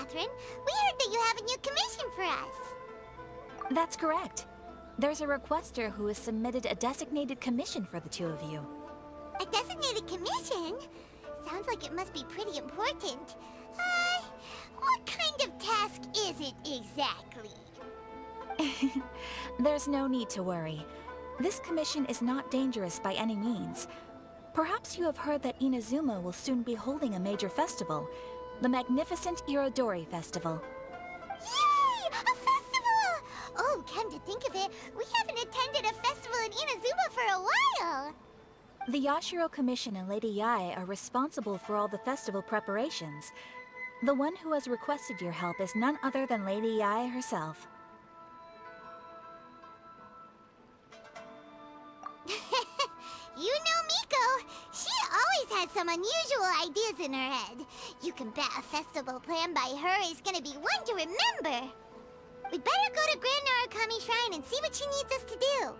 Catherine. We heard that you have a new commission for us. That's correct. There's a requester who has submitted a designated commission for the two of you. A designated commission? Sounds like it must be pretty important. What kind of task is it exactly? There's no need to worry. This commission is not dangerous by any means. Perhaps you have heard that Inazuma will soon be holding a major festival, the magnificent Irodori Festival. Yay! A festival! Oh, come to think of it, we haven't attended a festival in Inazuma for a while! The Yashiro Commission and Lady Yae are responsible for all the festival preparations. The one who has requested your help is none other than Lady Yae herself. You know Miko, she always has some unusual ideas in her head. You can bet a festival planned by her is gonna be one to remember. We'd better go to Grand Narukami Shrine and see what she needs us to do.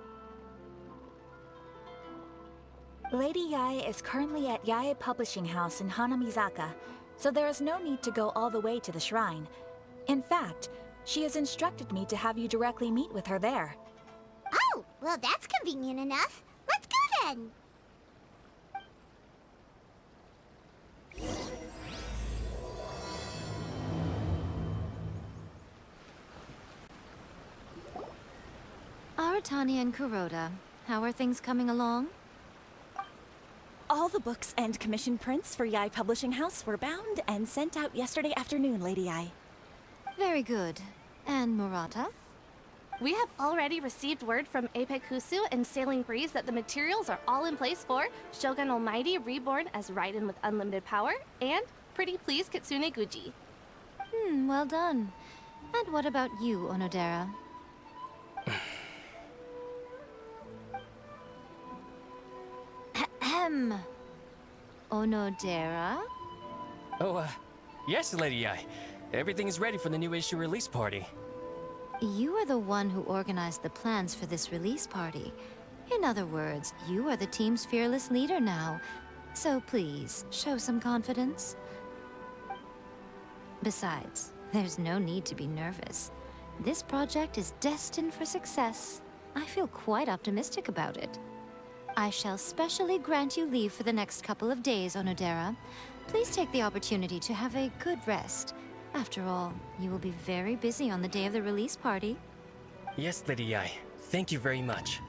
Lady Yae is currently at Yae Publishing House in Hanamizaka, so there is no need to go all the way to the shrine. In fact, she has instructed me to have you directly meet with her there. Oh, well that's convenient enough. Let's go then! Aratani and Kuroda, how are things coming along? All the books and commission prints for Yae Publishing House were bound and sent out yesterday afternoon, Lady Yae. Very good. And Murata? We have already received word from Apekusu and Sailing Breeze that the materials are all in place for Shogun Almighty Reborn as Raiden with Unlimited Power and Pretty Please Kitsune Guji. Well done. And what about you, Onodera? Ahem. Onodera? Oh, yes, Lady Yae. Everything is ready for the new issue release party. You are the one who organized the plans for this release party. In other words, you are the team's fearless leader now. So please, show some confidence. Besides, there's no need to be nervous. This project is destined for success. I feel quite optimistic about it. I shall specially grant you leave for the next couple of days, Onodera. Please take the opportunity to have a good rest. After all, you will be very busy on the day of the release party. Yes, Lady Yae. Thank you very much.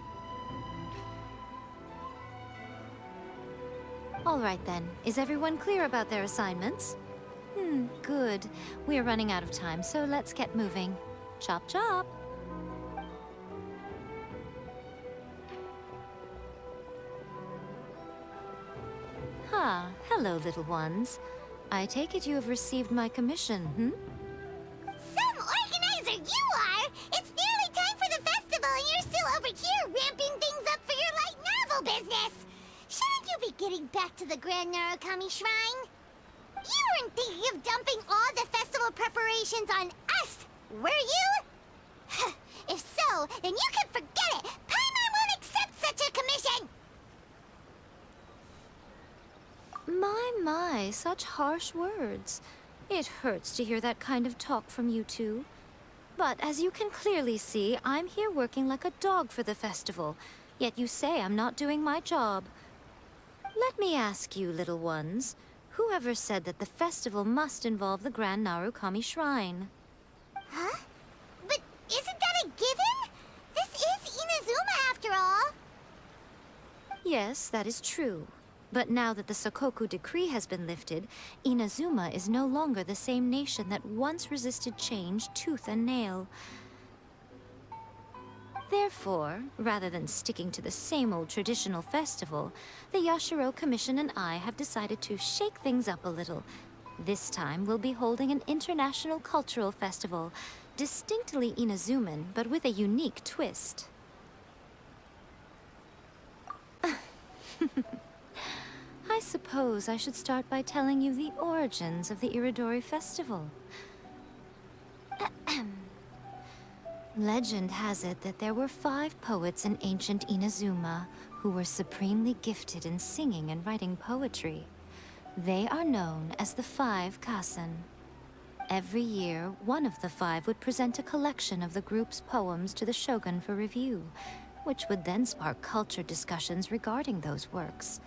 All right then. Is everyone clear about their assignments? Good. We are running out of time, so let's get moving. Chop chop! Hello, little ones. I take it you have received my commission, Some organizer you are! It's nearly time for the festival and you're still over here ramping things up for your light novel business! Shouldn't you be getting back to the Grand Narukami Shrine? You weren't thinking of dumping all the festival preparations on us, were you? If so, then you can forget it! Paimon won't accept such a commission! My, such harsh words. It hurts to hear that kind of talk from you two. But as you can clearly see, I'm here working like a dog for the festival, yet you say I'm not doing my job. Let me ask you, little ones, whoever said that the festival must involve the Grand Narukami Shrine? Huh? But isn't that a given? This is Inazuma after all. Yes, that is true. But now that the Sokoku decree has been lifted, Inazuma is no longer the same nation that once resisted change tooth and nail. Therefore, rather than sticking to the same old traditional festival, the Yashiro Commission and I have decided to shake things up a little. This time, we'll be holding an international cultural festival, distinctly Inazuman, but with a unique twist. I suppose I should start by telling you the origins of the Irodori Festival. Legend has it that there were 5 poets in ancient Inazuma who were supremely gifted in singing and writing poetry. They are known as the 5 Kasen. Every year, one of the 5 would present a collection of the group's poems to the Shogun for review, which would then spark culture discussions regarding those works.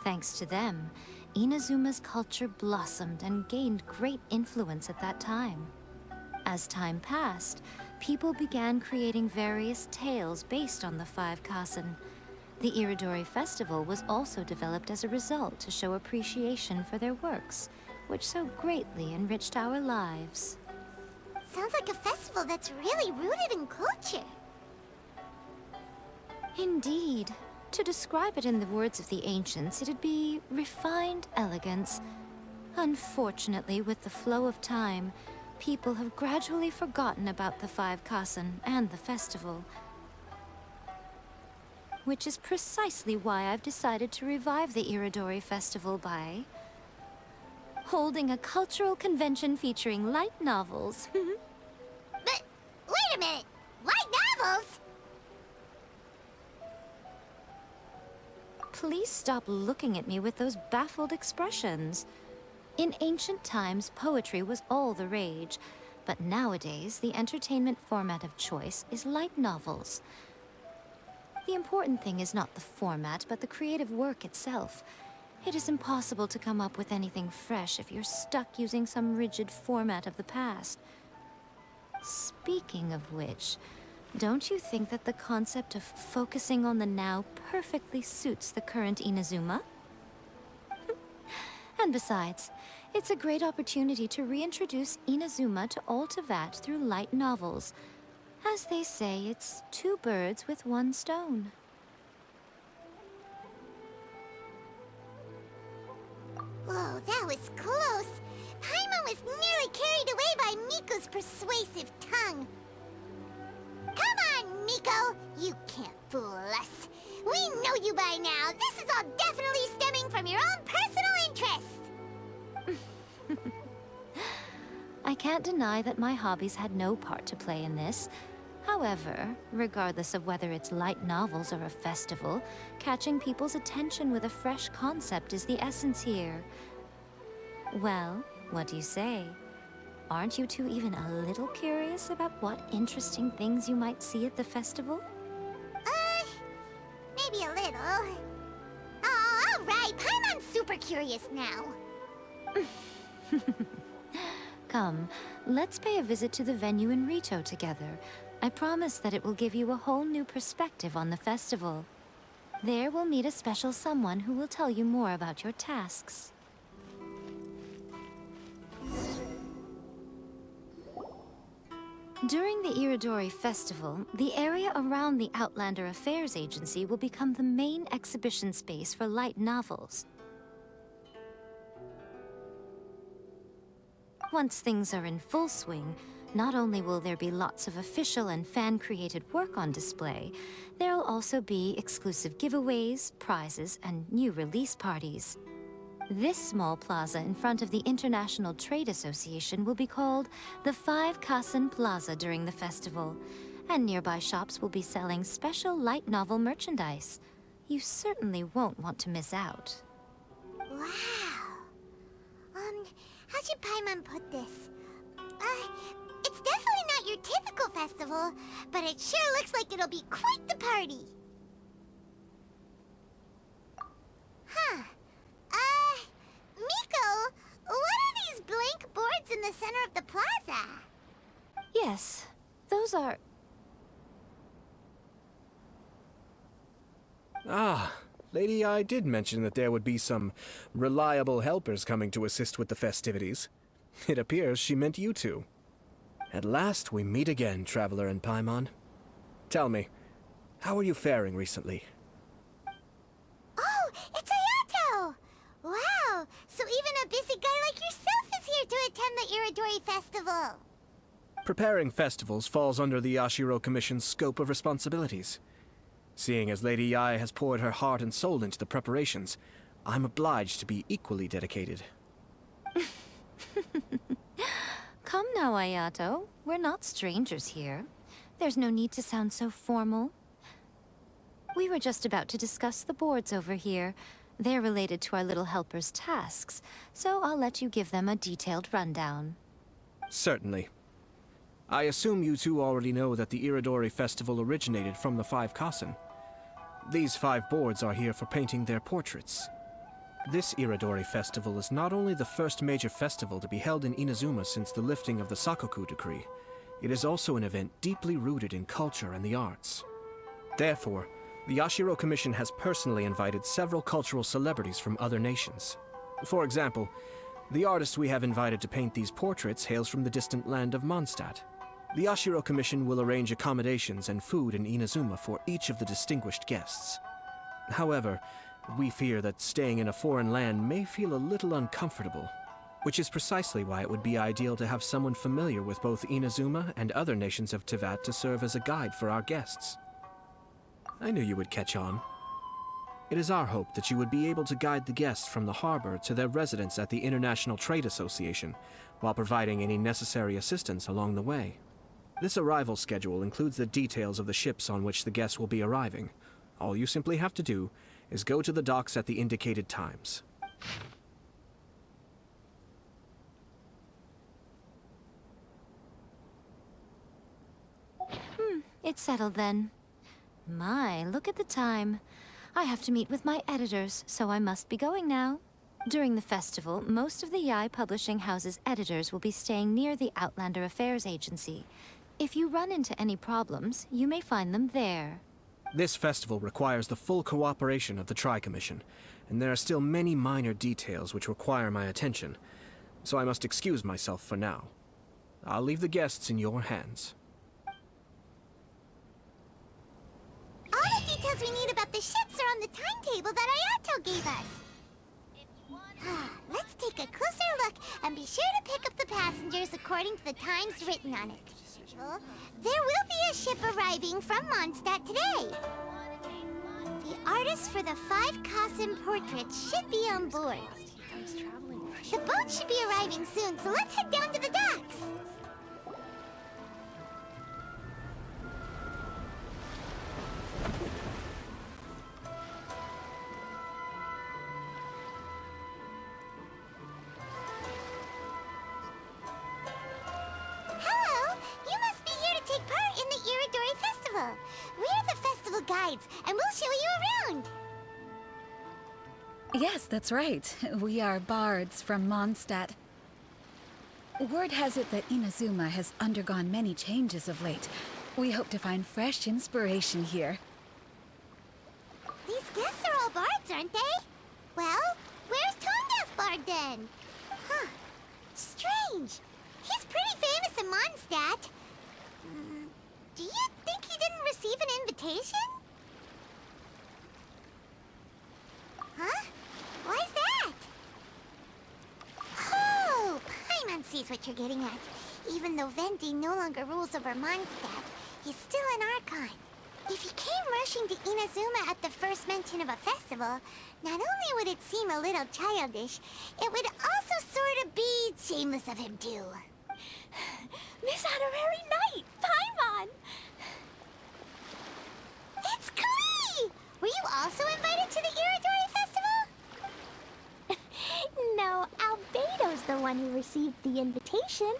Thanks to them, Inazuma's culture blossomed and gained great influence at that time. As time passed, people began creating various tales based on the 5 Kasen. The Iridori Festival was also developed as a result to show appreciation for their works, which so greatly enriched our lives. Sounds like a festival that's really rooted in culture. Indeed. To describe it in the words of the ancients, it'd be refined elegance. Unfortunately, with the flow of time, people have gradually forgotten about the 5 Kasen and the festival. Which is precisely why I've decided to revive the Iridori Festival by holding a cultural convention featuring light novels. But, wait a minute! Light novels? Please stop looking at me with those baffled expressions. In ancient times, poetry was all the rage, but nowadays, the entertainment format of choice is light novels. The important thing is not the format, but the creative work itself. It is impossible to come up with anything fresh if you're stuck using some rigid format of the past. Speaking of which, don't you think that the concept of focusing on the now perfectly suits the current Inazuma? And besides, it's a great opportunity to reintroduce Inazuma to all Teyvat through light novels. As they say, it's 2 birds with 1 stone. Whoa, that was close. Paimon was nearly carried away by Miko's persuasive tongue. Come on, Miko! You can't fool us. We know you by now. This is all definitely stemming from your own personal interest. I can't deny that my hobbies had no part to play in this. However, regardless of whether it's light novels or a festival, catching people's attention with a fresh concept is the essence here. Well, what do you say? Aren't you two even a little curious about what interesting things you might see at the festival? Maybe a little. Oh, all right. Paimon's super curious now. Come, let's pay a visit to the venue in Rito together. I promise that it will give you a whole new perspective on the festival. There we'll meet a special someone who will tell you more about your tasks. During the Iridori Festival, the area around the Outlander Affairs Agency will become the main exhibition space for light novels. Once things are in full swing, not only will there be lots of official and fan-created work on display, there'll also be exclusive giveaways, prizes, and new release parties. This small plaza in front of the International Trade Association will be called the 5 Kasen Plaza during the festival, and nearby shops will be selling special light novel merchandise. You certainly won't want to miss out. Wow. How should Paimon put this? It's definitely not your typical festival, but it sure looks like it'll be quite the party. Huh. Miko, what are these blank boards in the center of the plaza? Yes, those are... Ah, Lady Yae did mention that there would be some reliable helpers coming to assist with the festivities. It appears she meant you two. At last we meet again, Traveler and Paimon. Tell me, how are you faring recently? Oh, it's Ayato! Wow, so even a busy guy like yourself is here to attend the Iridori Festival. Preparing festivals falls under the Yashiro Commission's scope of responsibilities. Seeing as Lady Yae has poured her heart and soul into the preparations, I'm obliged to be equally dedicated. Come now, Ayato. We're not strangers here. There's no need to sound so formal. We were just about to discuss the boards over here. They're related to our little helper's tasks, so I'll let you give them a detailed rundown. Certainly. I assume you two already know that the Irodori Festival originated from the 5 Kasen. These 5 boards are here for painting their portraits. This Irodori Festival is not only the first major festival to be held in Inazuma since the lifting of the Sakoku decree, it is also an event deeply rooted in culture and the arts. Therefore, the Yashiro Commission has personally invited several cultural celebrities from other nations. For example, the artist we have invited to paint these portraits hails from the distant land of Mondstadt. The Yashiro Commission will arrange accommodations and food in Inazuma for each of the distinguished guests. However, we fear that staying in a foreign land may feel a little uncomfortable, which is precisely why it would be ideal to have someone familiar with both Inazuma and other nations of Teyvat to serve as a guide for our guests. I knew you would catch on. It is our hope that you would be able to guide the guests from the harbor to their residence at the International Trade Association, while providing any necessary assistance along the way. This arrival schedule includes the details of the ships on which the guests will be arriving. All you simply have to do is go to the docks at the indicated times. It's settled then. My, look at the time. I have to meet with my editors, so I must be going now. During the festival, most of the Yae Publishing House's editors will be staying near the Outlander Affairs Agency. If you run into any problems, you may find them there. This festival requires the full cooperation of the Tri-Commission, and there are still many minor details which require my attention, so I must excuse myself for now. I'll leave the guests in your hands. All the details we need about the ships are on the timetable that Ayato gave us. Let's take a closer look and be sure to pick up the passengers according to the times written on it. There will be a ship arriving from Mondstadt today. The artists for the 5 Kasen portraits should be on board. The boat should be arriving soon, so let's head down to the docks. We're the festival guides, and we'll show you around. Yes, that's right. We are bards from Mondstadt. Word has it that Inazuma has undergone many changes of late. We hope to find fresh inspiration here. These guests are all bards, aren't they? Well, where's Tone-Deaf Bard then? Huh. Strange. He's pretty famous in Mondstadt. Do you think he didn't receive an invitation? Huh? Why's that? Oh, Paimon sees what you're getting at. Even though Venti no longer rules over Mondstadt, he's still an Archon. If he came rushing to Inazuma at the first mention of a festival, not only would it seem a little childish, it would also sort of be shameless of him too. Miss Honorary Knight, Paimon! It's Klee! Were you also invited to the Irodori Festival? No, Albedo's the one who received the invitation.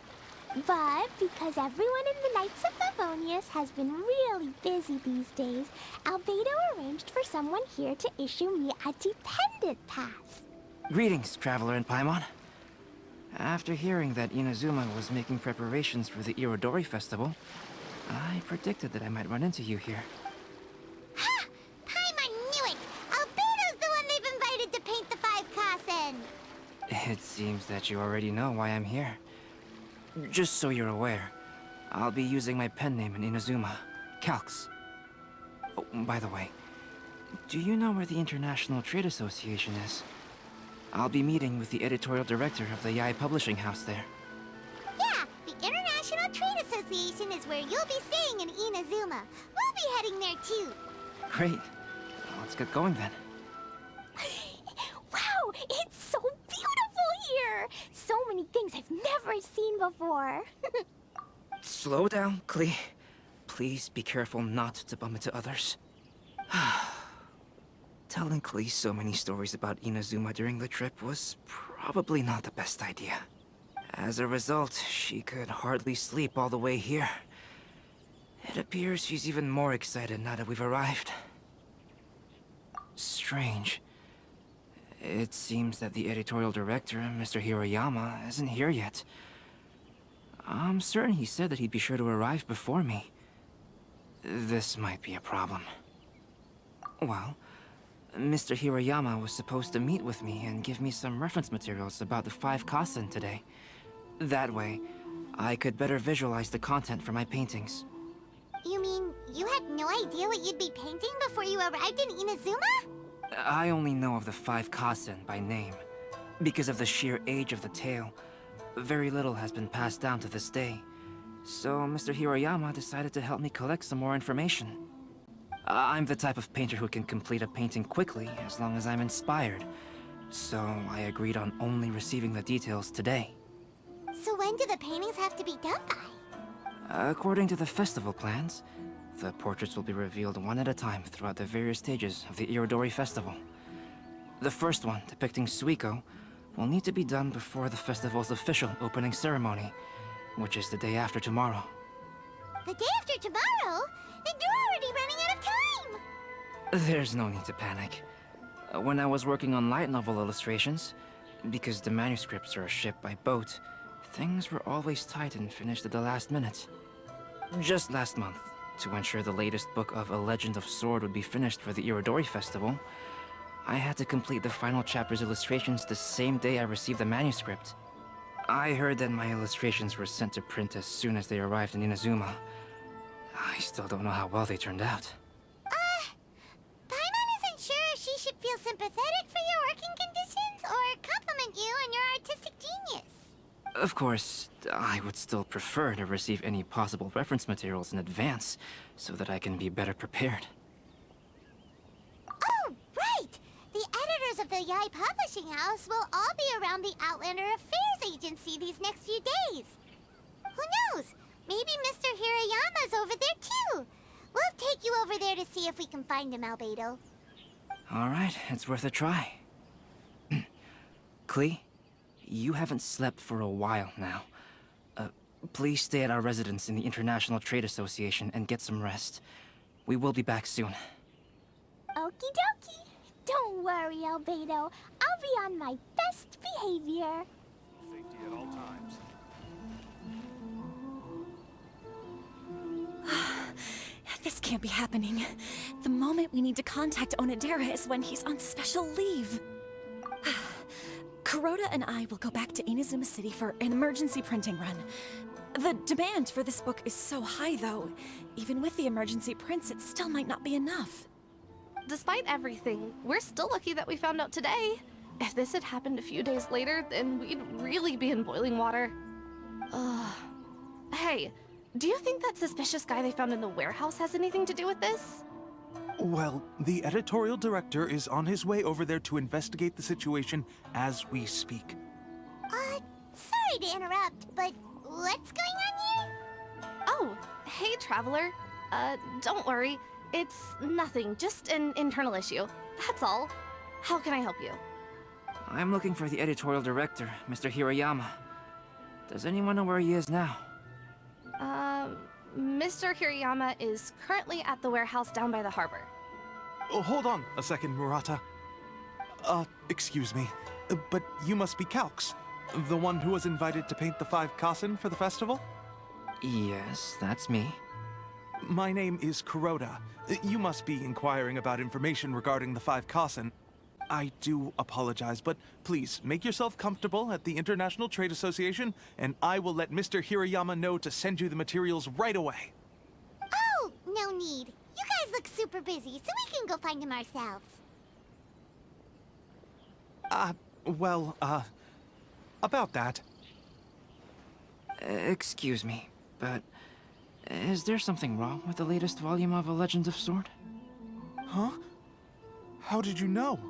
But because everyone in the Knights of Favonius has been really busy these days, Albedo arranged for someone here to issue me a dependent pass. Greetings, Traveler and Paimon. After hearing that Inazuma was making preparations for the Irodori Festival, I predicted that I might run into you here. Ha! Paimon knew it! Albedo's the one they've invited to paint the 5 Kasen! It seems that you already know why I'm here. Just so you're aware, I'll be using my pen name in Inazuma, Calx. Oh, by the way, do you know where the International Trade Association is? I'll be meeting with the editorial director of the Yae Publishing House there. Yeah, the International Trade Association is where you'll be staying in Inazuma. We'll be heading there too. Great. Let's get going then. Wow, it's so beautiful here! So many things I've never seen before. Slow down, Klee. Please be careful not to bump into others. Telling Klee so many stories about Inazuma during the trip was probably not the best idea. As a result, she could hardly sleep all the way here. It appears she's even more excited now that we've arrived. Strange. It seems that the editorial director, Mr. Hiroyama, isn't here yet. I'm certain he said that he'd be sure to arrive before me. This might be a problem. Well, Mr. Hiroyama was supposed to meet with me and give me some reference materials about the 5 Kasen today. That way, I could better visualize the content for my paintings. You mean you had no idea what you'd be painting before you arrived in Inazuma? I only know of the 5 Kasen by name. Because of the sheer age of the tale, very little has been passed down to this day. So Mr. Hiroyama decided to help me collect some more information. I'm the type of painter who can complete a painting quickly as long as I'm inspired. So I agreed on only receiving the details today. So when do the paintings have to be done by? According to the festival plans, the portraits will be revealed one at a time throughout the various stages of the Irodori Festival. The first one, depicting Suikou, will need to be done before the festival's official opening ceremony, which is the day after tomorrow. The day after tomorrow? Then you're already running out of time! There's no need to panic. When I was working on light novel illustrations, because the manuscripts are shipped by boat, things were always tight and finished at the last minute. Just last month, to ensure the latest book of A Legend of Sword would be finished for the Irodori Festival, I had to complete the final chapter's illustrations the same day I received the manuscript. I heard that my illustrations were sent to print as soon as they arrived in Inazuma. I still don't know how well they turned out. Paimon isn't sure if she should feel sympathetic for your working conditions or compliment you on your artistic genius. Of course, I would still prefer to receive any possible reference materials in advance, so that I can be better prepared. Oh, right! The editors of the Yae Publishing House will all be around the Outlander Affairs Agency these next few days. Who knows? Maybe Mr. Hiroyama's over there too. We'll take you over there to see if we can find him, Albedo. Alright, it's worth a try. Klee, you haven't slept for a while now. Please stay at our residence in the International Trade Association and get some rest. We will be back soon. Okie dokie. Don't worry, Albedo. I'll be on my best behavior. Safety at all times. This can't be happening. The moment we need to contact Onodera is when he's on special leave. Kuroda and I will go back to Inazuma City for an emergency printing run. The demand for this book is so high, though. Even with the emergency prints, it still might not be enough. Despite everything, we're still lucky that we found out today. If this had happened a few days later, then we'd really be in boiling water. Hey, do you think that suspicious guy they found in the warehouse has anything to do with this? Well, the editorial director is on his way over there to investigate the situation as we speak. Sorry to interrupt, but what's going on here? Oh, hey, Traveler. Don't worry. It's nothing, just an internal issue. That's all. How can I help you? I'm looking for the editorial director, Mr. Hiroyama. Does anyone know where he is now? Mr. Hiroyama is currently at the warehouse down by the harbor. Oh, hold on a second, Murata. Excuse me, but you must be Calx, the one who was invited to paint the 5 Kasen for the festival? Yes, that's me. My name is Kuroda. You must be inquiring about information regarding the 5 Kasen. I do apologize, but please make yourself comfortable at the International Trade Association, and I will let Mr. Hiroyama know to send you the materials right away. Oh, no need. You guys look super busy, so we can go find him ourselves. About that. Excuse me, but is there something wrong with the latest volume of A Legend of Sword? Huh? How did you know?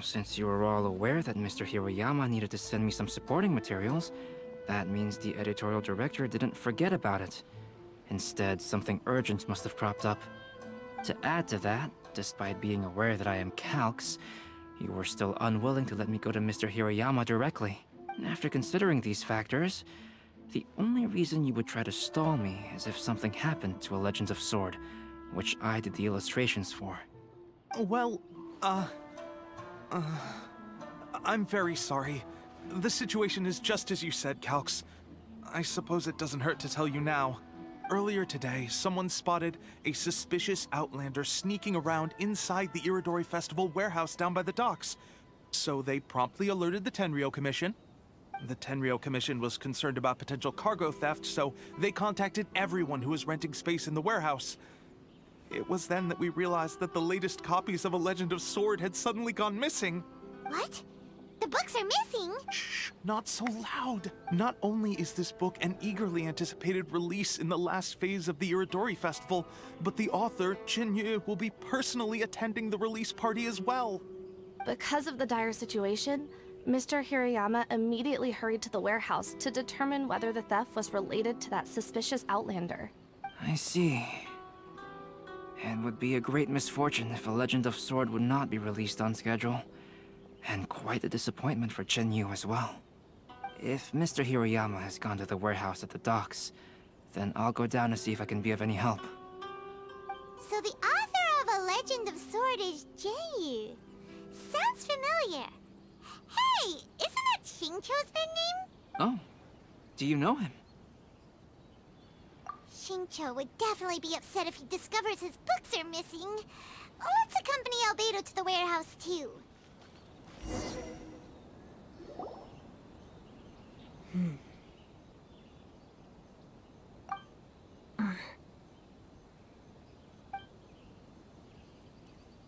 Since you were all aware that Mr. Hiroyama needed to send me some supporting materials, that means the editorial director didn't forget about it. Instead, something urgent must have cropped up. To add to that, despite being aware that I am Calx, you were still unwilling to let me go to Mr. Hirayama directly. After considering these factors, the only reason you would try to stall me is if something happened to a Legends of Sword, which I did the illustrations for. Well, I'm very sorry. The situation is just as you said, Calx. I suppose it doesn't hurt to tell you now. Earlier today, someone spotted a suspicious outlander sneaking around inside the Iridori Festival warehouse down by the docks. So they promptly alerted the Tenryou Commission. The Tenryou Commission was concerned about potential cargo theft, so they contacted everyone who was renting space in the warehouse. It was then that we realized that the latest copies of A Legend of Sword had suddenly gone missing. What? The books are missing? Shh, not so loud. Not only is this book an eagerly anticipated release in the last phase of the Iridori Festival, but the author, Jinyu, will be personally attending the release party as well. Because of the dire situation, Mr. Hirayama immediately hurried to the warehouse to determine whether the theft was related to that suspicious outlander. I see. It would be a great misfortune if A Legend of Sword would not be released on schedule. And quite a disappointment for Jinyu as well. If Mr. Hirayama has gone to the warehouse at the docks, then I'll go down to see if I can be of any help. So the author of A Legend of Sword is Jinyu. Sounds familiar. Hey, isn't that Xingqiu's pen name? Oh, do you know him? Xingqiu would definitely be upset if he discovers his books are missing. Let's accompany Albedo to the warehouse too.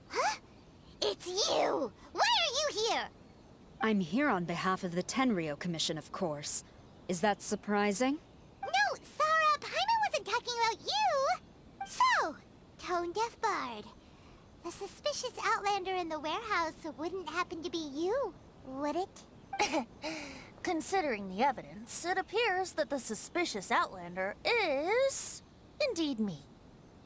Huh? It's you! Why are you here? I'm here on behalf of the Tenryou Commission, of course. Is that surprising? No, Sara, Paimon wasn't talking about you! So, tone-deaf bard. The suspicious outlander in the warehouse wouldn't happen to be you, would it? Considering the evidence, it appears that the suspicious outlander is indeed me.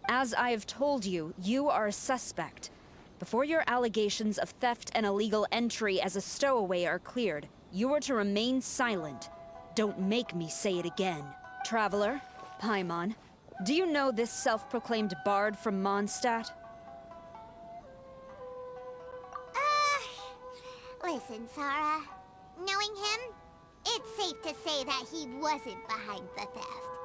As I have told you, you are a suspect. Before your allegations of theft and illegal entry as a stowaway are cleared, you are to remain silent. Don't make me say it again. Traveler, Paimon, do you know this self-proclaimed bard from Mondstadt? Listen, Sara. Knowing him, it's safe to say that he wasn't behind the theft.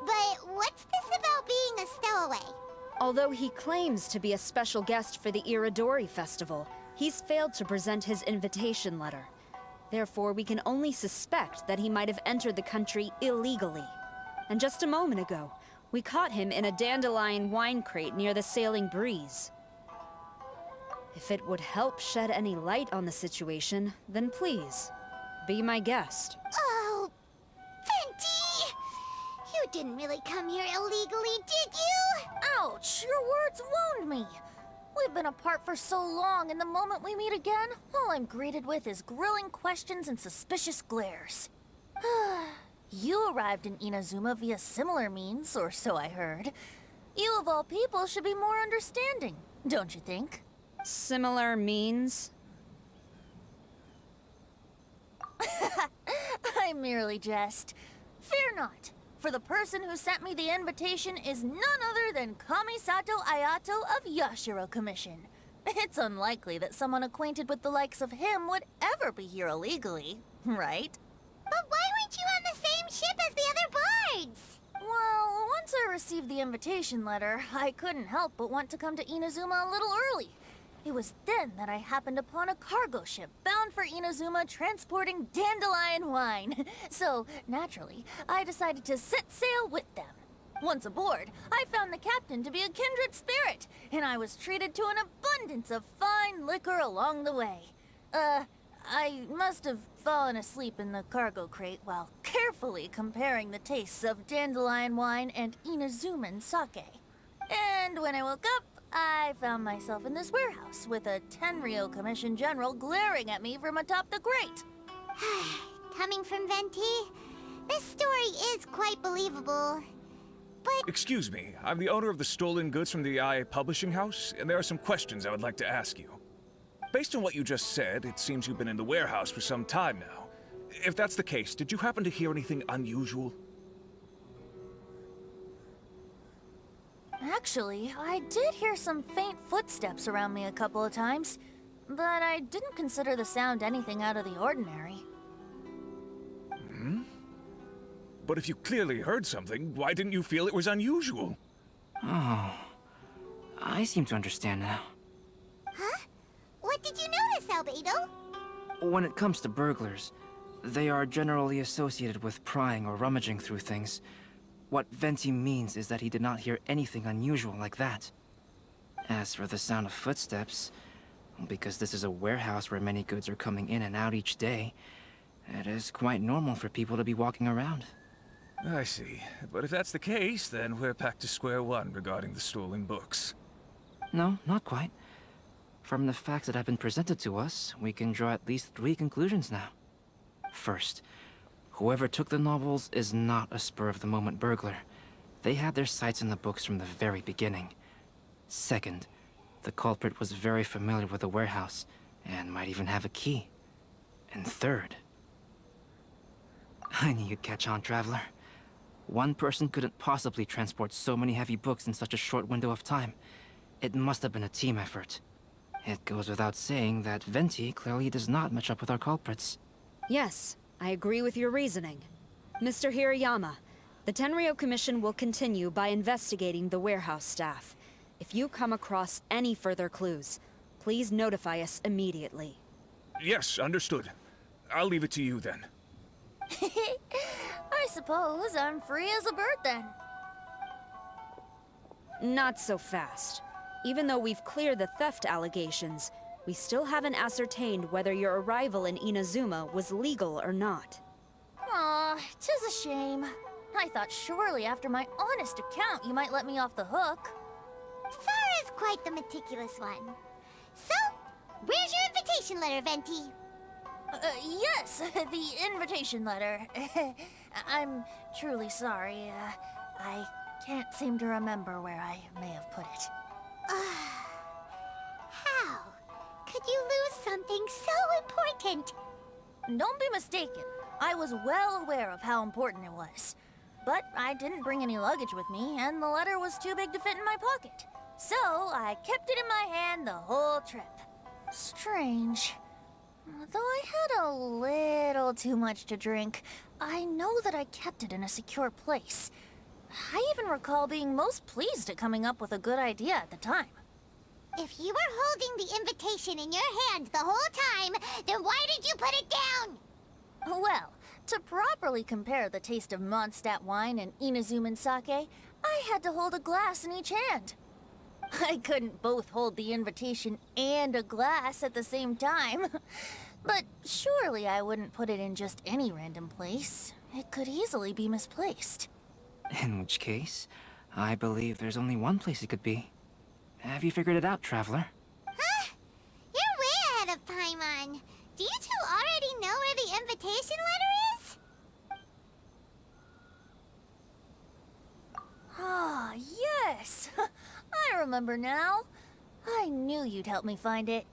But what's this about being a stowaway? Although he claims to be a special guest for the Iridori Festival, he's failed to present his invitation letter. Therefore, we can only suspect that he might have entered the country illegally. And just a moment ago, we caught him in a dandelion wine crate near the Sailing Breeze. If it would help shed any light on the situation, then please, be my guest. Oh, Venti! You didn't really come here illegally, did you? Ouch, your words wound me. We've been apart for so long, and the moment we meet again, all I'm greeted with is grilling questions and suspicious glares. You arrived in Inazuma via similar means, or so I heard. You of all people should be more understanding, don't you think? Similar means? I merely jest. Fear not, for the person who sent me the invitation is none other than Kamisato Ayato of Yashiro Commission. It's unlikely that someone acquainted with the likes of him would ever be here illegally, right? But why weren't you on the same ship as the other bards? Well, once I received the invitation letter, I couldn't help but want to come to Inazuma a little early. It was then that I happened upon a cargo ship bound for Inazuma transporting dandelion wine. So, naturally, I decided to set sail with them. Once aboard, I found the captain to be a kindred spirit, and I was treated to an abundance of fine liquor along the way. I must have fallen asleep in the cargo crate while carefully comparing the tastes of dandelion wine and Inazuman sake. And when I woke up, I found myself in this warehouse with a Tenryou Commission general glaring at me from atop the grate. Coming from Venti, this story is quite believable. but... Excuse me, I'm the owner of the stolen goods from the Yae publishing house, and there are some questions I would like to ask you. Based on what you just said, it seems you've been in the warehouse for some time now. If that's the case, did you happen to hear anything unusual? Actually, I did hear some faint footsteps around me a couple of times, but I didn't consider the sound anything out of the ordinary. Hmm? But if you clearly heard something, why didn't you feel it was unusual? Oh, I seem to understand now. Huh? What did you notice, Albedo? When it comes to burglars, they are generally associated with prying or rummaging through things. What Venti means is that he did not hear anything unusual like that. As for the sound of footsteps, because this is a warehouse where many goods are coming in and out each day, it is quite normal for people to be walking around. I see. But if that's the case, then we're back to square one regarding the stolen books. No, not quite. From the facts that have been presented to us, we can draw at least 3 conclusions now. First, whoever took the novels is not a spur-of-the-moment burglar. They had their sights on the books from the very beginning. Second, the culprit was very familiar with the warehouse, and might even have a key. And third... I knew you'd catch on, Traveler. One person couldn't possibly transport so many heavy books in such a short window of time. It must have been a team effort. It goes without saying that Venti clearly does not match up with our culprits. Yes, I agree with your reasoning. Mr. Hirayama, the Tenryo Commission will continue by investigating the warehouse staff. If you come across any further clues, please notify us immediately. Yes, understood. I'll leave it to you then. I suppose I'm free as a bird then. Not so fast. Even though we've cleared the theft allegations, we still haven't ascertained whether your arrival in Inazuma was legal or not. Aw, 'tis a shame. I thought surely after my honest account you might let me off the hook. Sara's quite the meticulous one. So, where's your invitation letter, Venti? Yes, the invitation letter. I'm truly sorry. I can't seem to remember where I may have put it. How could you lose something so important? Don't be mistaken. I was well aware of how important it was. But I didn't bring any luggage with me, and the letter was too big to fit in my pocket. So I kept it in my hand the whole trip. Strange. Though I had a little too much to drink, I know that I kept it in a secure place. I even recall being most pleased at coming up with a good idea at the time. If you were holding the invitation in your hand the whole time, then why did you put it down? Well, to properly compare the taste of Mondstadt wine and Inazuman sake, I had to hold a glass in each hand. I couldn't both hold the invitation and a glass at the same time. But surely I wouldn't put it in just any random place. It could easily be misplaced. In which case, I believe there's only one place it could be. Have you figured it out, Traveler? Huh? You're way ahead of Paimon. Do you two already know where the invitation letter is? Ah, yes! I remember now. I knew you'd help me find it.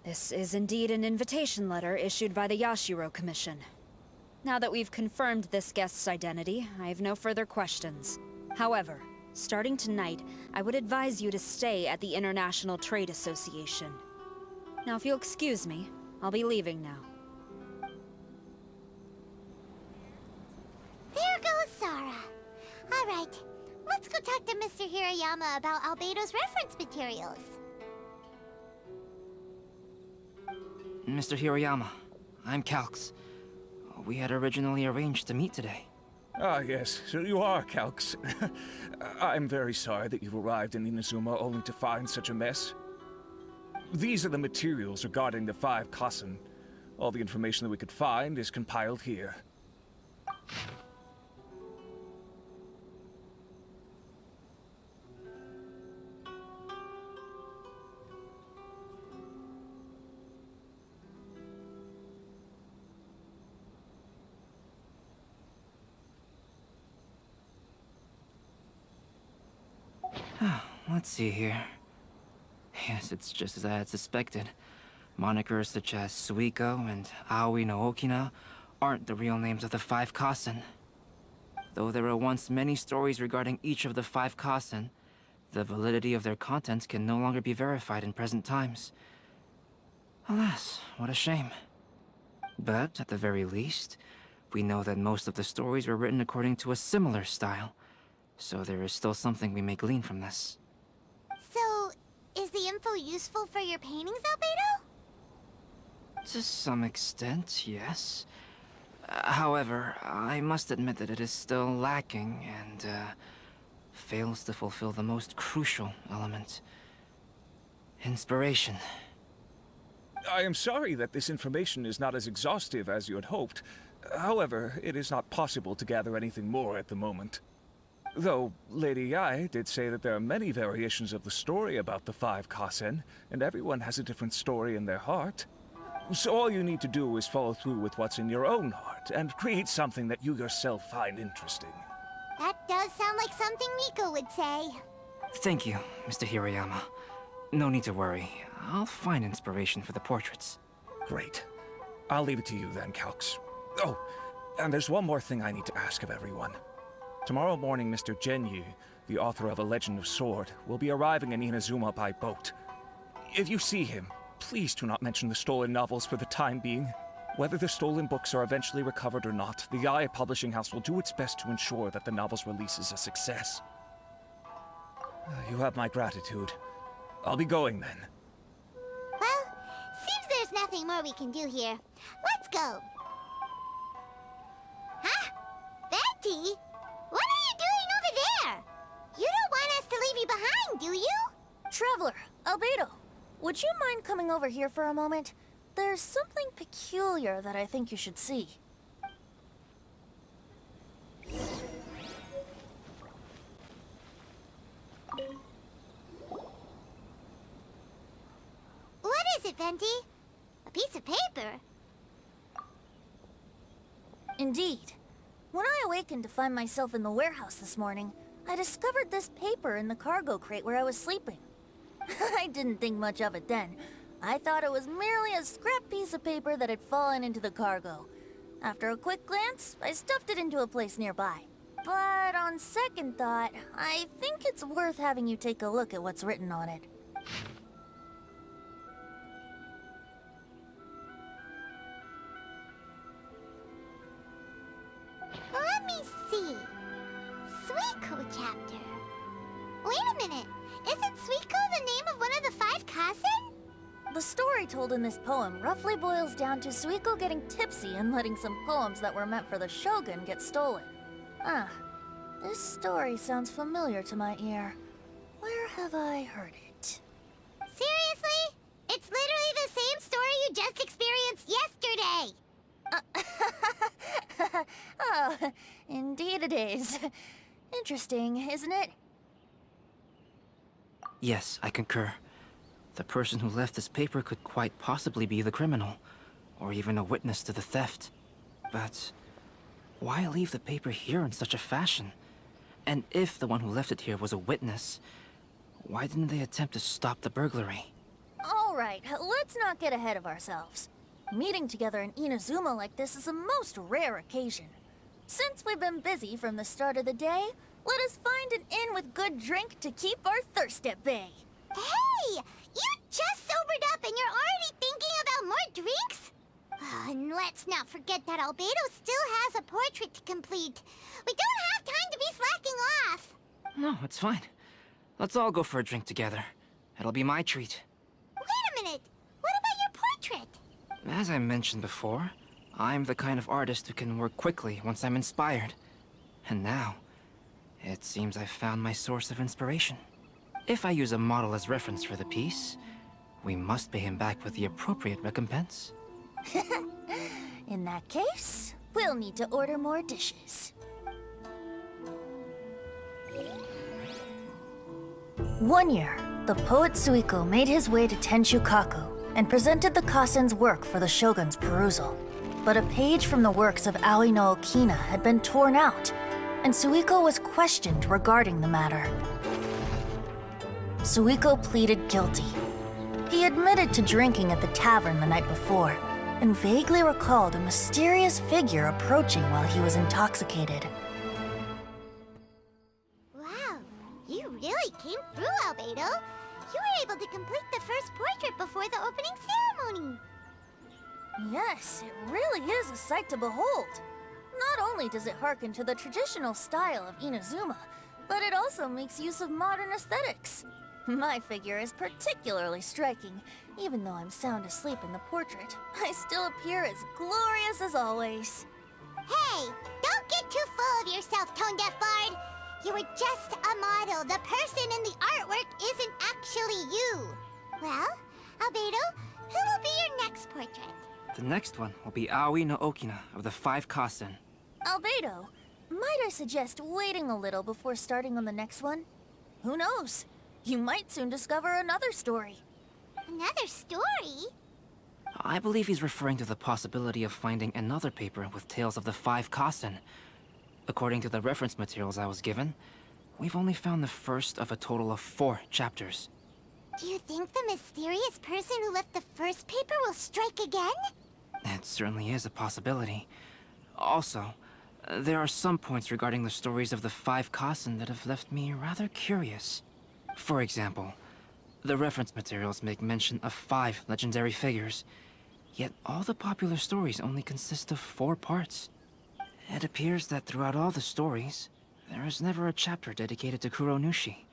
This is indeed an invitation letter issued by the Yashiro Commission. Now that we've confirmed this guest's identity, I have no further questions. However, starting tonight, I would advise you to stay at the International Trade Association. Now, if you'll excuse me, I'll be leaving now. There goes Sara. All right, let's go talk to Mr. Hirayama about Albedo's reference materials. Mr. Hirayama, I'm Calx. We had originally arranged to meet today. Ah, yes, so you are Calx. I'm very sorry that you've arrived in Inazuma only to find such a mess. These are the materials regarding the 5 Kasen. All the information that we could find is compiled here. Let's see here. Yes, it's just as I had suspected. Monikers such as Suikou and Aoi no Okina aren't the real names of the 5 Kasen. Though there were once many stories regarding each of the 5 Kasen, the validity of their contents can no longer be verified in present times. Alas, what a shame. But, at the very least, we know that most of the stories were written according to a similar style, so there is still something we may glean from this. So, is the info useful for your paintings, Albedo? To some extent, yes. However, I must admit that it is still lacking and, fails to fulfill the most crucial element. Inspiration. I am sorry that this information is not as exhaustive as you had hoped. However, it is not possible to gather anything more at the moment. Though, Lady Yae did say that there are many variations of the story about the 5 Kasen, and everyone has a different story in their heart. So all you need to do is follow through with what's in your own heart, and create something that you yourself find interesting. That does sound like something Miko would say. Thank you, Mr. Hirayama. No need to worry. I'll find inspiration for the portraits. Great. I'll leave it to you then, Calx. Oh, and there's one more thing I need to ask of everyone. Tomorrow morning, Mr. Genyu, the author of A Legend of Sword, will be arriving in Inazuma by boat. If you see him, please do not mention the stolen novels for the time being. Whether the stolen books are eventually recovered or not, the Yae Publishing House will do its best to ensure that the novel's release is a success. You have my gratitude. I'll be going then. Well, seems there's nothing more we can do here. Let's go. Huh? Venti? What are you doing over there? You don't want us to leave you behind, do you? Traveler, Albedo, would you mind coming over here for a moment? There's something peculiar that I think you should see. What is it, Venti? A piece of paper? Indeed. When I awakened to find myself in the warehouse this morning, I discovered this paper in the cargo crate where I was sleeping. I didn't think much of it then. I thought it was merely a scrap piece of paper that had fallen into the cargo. After a quick glance, I stuffed it into a place nearby. But on second thought, I think it's worth having you take a look at what's written on it. Let me see. Suikou chapter. Wait a minute. Isn't Suikou the name of one of the 5 Kasen? The story told in this poem roughly boils down to Suikou getting tipsy and letting some poems that were meant for the Shogun get stolen. Ah, this story sounds familiar to my ear. Where have I heard it? Seriously? It's literally the same story you just experienced yesterday! Oh, indeed it is. Interesting, isn't it? Yes, I concur. The person who left this paper could quite possibly be the criminal, or even a witness to the theft. But why leave the paper here in such a fashion? And if the one who left it here was a witness, why didn't they attempt to stop the burglary? All right, let's not get ahead of ourselves. Meeting together in Inazuma like this is a most rare occasion. Since we've been busy from the start of the day, let us find an inn with good drink to keep our thirst at bay. Hey! You just sobered up and you're already thinking about more drinks? And let's not forget that Albedo still has a portrait to complete. We don't have time to be slacking off. No, it's fine. Let's all go for a drink together. It'll be my treat. Wait a minute. What about your portrait? As I mentioned before, I'm the kind of artist who can work quickly once I'm inspired. And now, it seems I've found my source of inspiration. If I use a model as reference for the piece, we must pay him back with the appropriate recompense. In that case, we'll need to order more dishes. One year, the poet Suikou made his way to Tincture and presented the Kasen's work for the Shogun's perusal. But a page from the works of Aoi no Okina had been torn out, and Suikou was questioned regarding the matter. Suikou pleaded guilty. He admitted to drinking at the tavern the night before, and vaguely recalled a mysterious figure approaching while he was intoxicated. Wow, you really came through, Albedo. You were able to complete the first portrait before the opening ceremony. Yes, it really is a sight to behold. Not only does it harken to the traditional style of Inazuma, but it also makes use of modern aesthetics. My figure is particularly striking. Even though I'm sound asleep in the portrait, I still appear as glorious as always. Hey, don't get too full of yourself, Tone-Deaf Bard. You were just a model. The person in the artwork isn't actually you. Well, Albedo, who will be your next portrait? The next one will be Aoi no Okina of the 5 Kasen. Albedo, might I suggest waiting a little before starting on the next one? Who knows? You might soon discover another story. Another story? I believe he's referring to the possibility of finding another paper with tales of the 5 Kasen. According to the reference materials I was given, we've only found the first of a total of 4 chapters. Do you think the mysterious person who left the first paper will strike again? It certainly is a possibility. Also, there are some points regarding the stories of the 5 Kasen that have left me rather curious. For example, the reference materials make mention of 5 legendary figures, yet all the popular stories only consist of 4 parts. It appears that throughout all the stories, there is never a chapter dedicated to Kuronushi.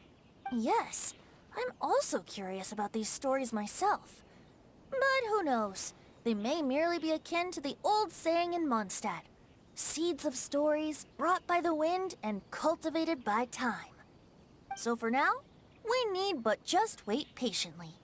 Yes, I'm also curious about these stories myself. But who knows? They may merely be akin to the old saying in Mondstadt. Seeds of stories brought by the wind and cultivated by time. So for now, we need but just wait patiently.